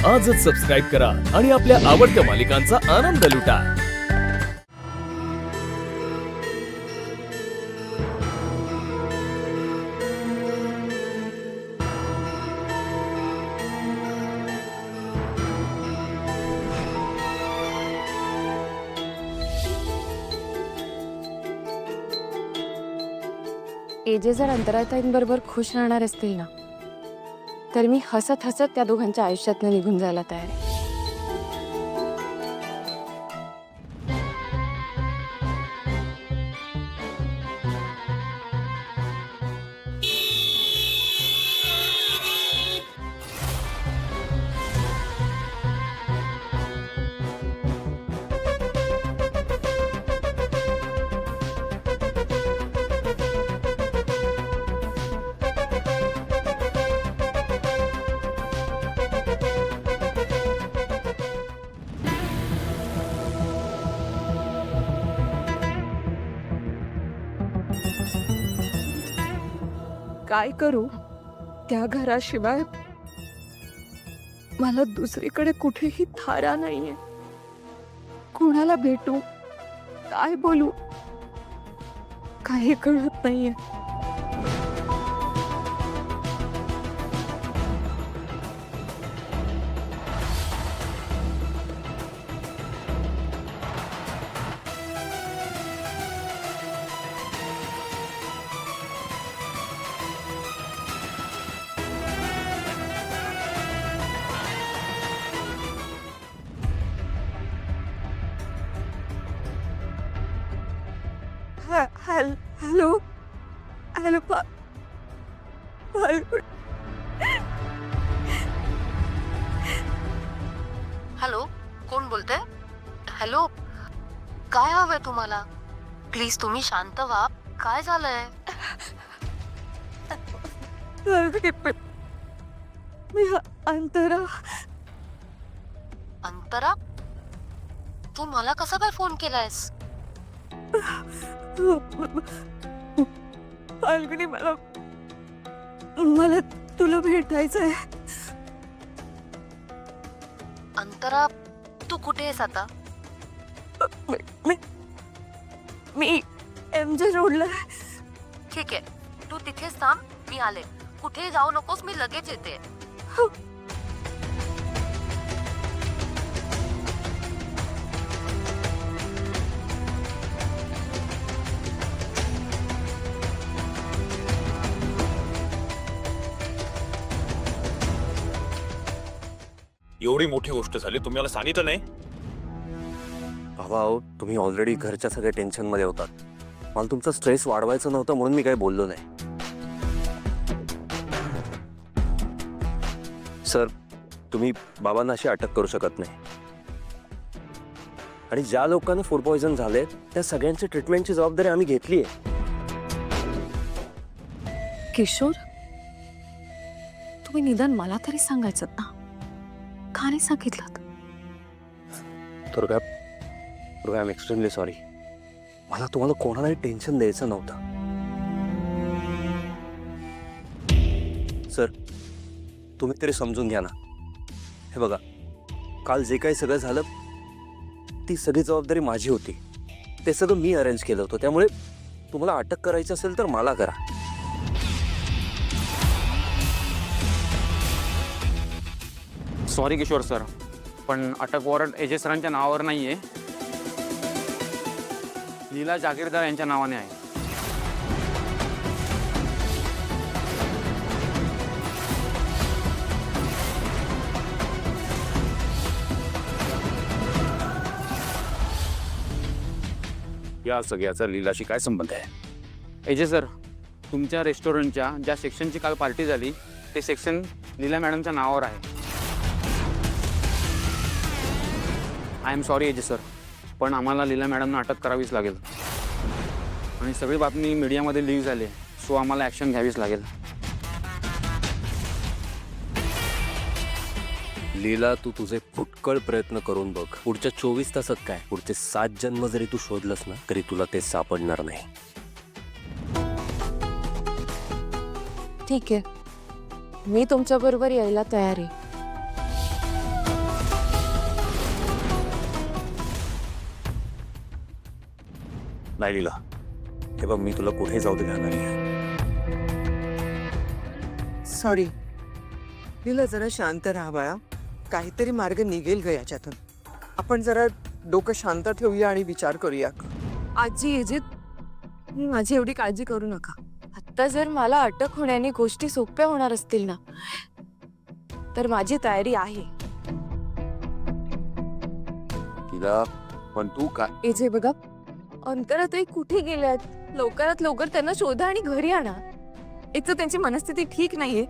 आजच सबस्क्राईब करा आणि आपल्या आवडत्या मालिकांचा आनंद लुटा. एजे जर अंतराताईंबरोबर खुश राहणार असतील ना, तर मी हसत हसत त्या दोघांच्या आयुष्यातनं निघून जायला तयार आहे. काय करू? त्या घराशिवाय मला दुसरीकडे कुठेही थारा नाहीये. कोणाला भेटू, काय बोलू, काही कळत नाहीये. हॅलो हॅलो हॅलो, कोण बोलतंय? हॅलो, काय हवंय तुम्हाला? प्लीज तुम्ही शांत व्हा. काय झालंय? मी अंतरा. अंतरा, तू मला कसा काय फोन केलायस? फाल्गुनी, मला तुला भेटायचंय. अंतरा, तू कुठे आहेस आता? मी MJ रोडला. ठीक आहे, तू तिथेच थांब, मी आले. कुठे जाऊ नकोस, मी लगेच येते. एवढी मोठी गोष्ट झाली, तुम्ही मला सांगितलं नाही? बाबा, तुम्ही ऑलरेडी घरच्या सगळ्या टेन्शन मध्ये होतात. मला तुमचा स्ट्रेस वाढवायचा नव्हता म्हणून मी काही बोललो नाही. सर, तुम्ही बाबांना अशी अटक करू शकत नाही. आणि ज्या लोकांना फूड पॉइझन झाले त्या सगळ्यांची ट्रीटमेंटची जबाबदारी आम्ही घेतली आहे. किशोर, तुम्ही निदान मला तरी सांगायचं ना, का नाही सांगितलं? Durga, I am extremely sorry. मला तुम्हाला कोणालाही टेन्शन द्यायचं नव्हतं. सर, तुम्ही तरी समजून घ्या ना. हे बघा, काल जे काही सगळं झालं ती सगळी जबाबदारी माझी होती. ते सगळं मी अरेंज केलं होतं. त्यामुळे तुम्हाला अटक करायची असेल तर मला करा. सॉरी किशोर सर, पण अटक वॉरंट एजे सरांच्या नावावर नाही आहे, लीला जागीरदार यांच्या नावाने आहे. या सगळ्याचा लीलाशी काय संबंध आहे? एजे सर, तुमच्या रेस्टॉरंटच्या ज्या सेक्शनची काल पार्टी झाली ते सेक्शन लीला मॅडमच्या नावावर आहे. I am sorry AJ sir, पण आम्हाला लीला मॅडमना अटक करावीच लागेल. आणि सगळी बातमी मीडियामध्ये लीक झाली आहे, सो आम्हाला ॲक्शन घ्यावीच लागेल. लीला, तू तुझे फुटकळ प्रयत्न करून बघ. पुढच्या 24 तासात काय, पुढचे 7 जन्म जरी तू शोधलंस ना तरी तुला ते सापडणार नाही. ठीक आहे, मी तुमच्याबरोबर यायला तयार आहे. नाही लीला, हे बघ मी तुला कुठे जाऊ देणार नाही. सॉरी लीला, जरा शांत राहा बाळा. काहीतरी मार्ग निघेल ग याच्यातून. आपण जरा डोकं शांत ठेवूया आणि विचार करूया. आजी एजित माझी एवढी काळजी करू नका. आत्ता जर मला अटक होण्याने गोष्टी सोप्या होणार असतील ना, तर माझी तयारी आहे. लीला पण तू काय एजे बघा, अंतराताई कुठे गेल्यात? लवकरात लवकर त्यांना शोधा आणि घरी आणा. एक तर त्यांची मनस्थिती ठीक नाहीये,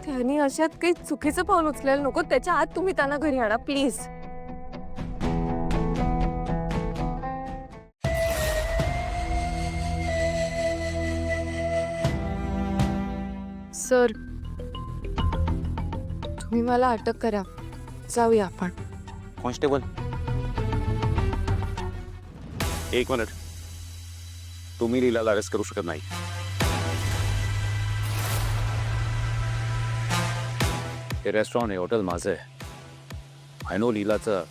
त्यांनी अशात काही चुकीचं पाऊल उचलायला नको. त्याच्या आत तुम्ही त्यांना घरी आणा प्लीज. सर, तुम्ही मला अटक करा. जाऊया आपण. कॉन्स्टेबल, एक मिनिट. तुम्ही लीलाला अरेस्ट करू शकत नाही. हे रेस्टॉरंट आहे, हॉटेल माझं आहे. आय नो लीलाचं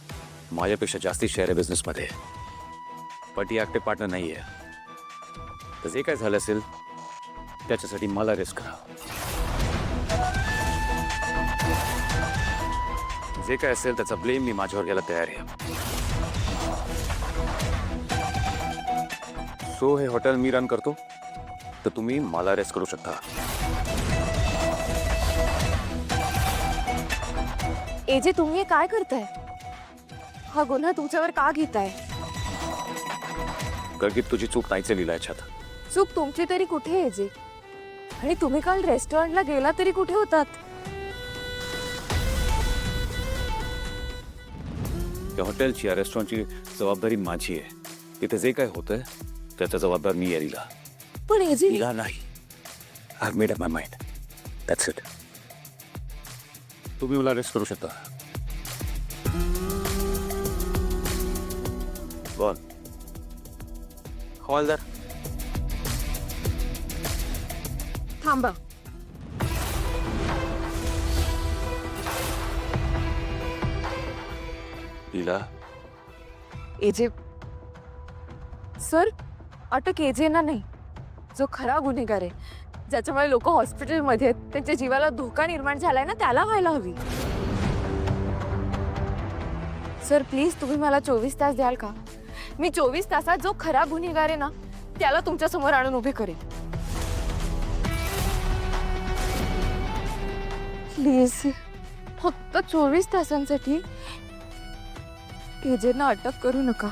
माझ्यापेक्षा जास्ती शेअर आहे बिझनेसमध्ये, पण ती ॲक्टिव्ह पार्टनर नाही आहे. तर जे काय झालं असेल त्याच्यासाठी मला अरेस्ट करा. जे काय असेल त्याचा ब्लेम मी माझ्यावर घ्यायला तयार आहे. सो हे हॉटेल मी रन करतो, तर तुम्ही मला अरेस्ट करू शकता. एजे, तुम्ही हे काय करताय? हा गुन्हा तुमच्यावर का घेताय? कारण की तुझी चूक नाहीच लिहिला याच्यात. चूक तुमची तरी कुठे एजे? आणि तुम्ही काल रेस्टॉरंटला गेला तरी कुठे होतात? त्या हॉटेलची या रेस्टॉरंटची जबाबदारी माझी आहे. तिथे जे काय होतंय त्याचा जबाबदार मी आहे लीला. पण एजे, लीला नाही. I have made up my mind. That's it. तुम्ही मला अरेस्ट करू शकता. बोल. हवालदार, थांबा. लीला, एजे सर, अटक एजेना नाही, जो खरा गुन्हेगार आहे, ज्याच्यामुळे लोक हॉस्पिटलमध्ये आहेत, त्यांच्या जीवाला धोका निर्माण झालाय ना, त्याला व्हायला हवी. सर प्लीज, तुम्ही मला 24 तास द्याल का? मी 24 तासात जो खरा गुन्हेगार आहे ना, त्याला तुमच्या समोर आणून उभे करेन. प्लीज, फक्त 24 तासांसाठी एजेंना अटक करू नका.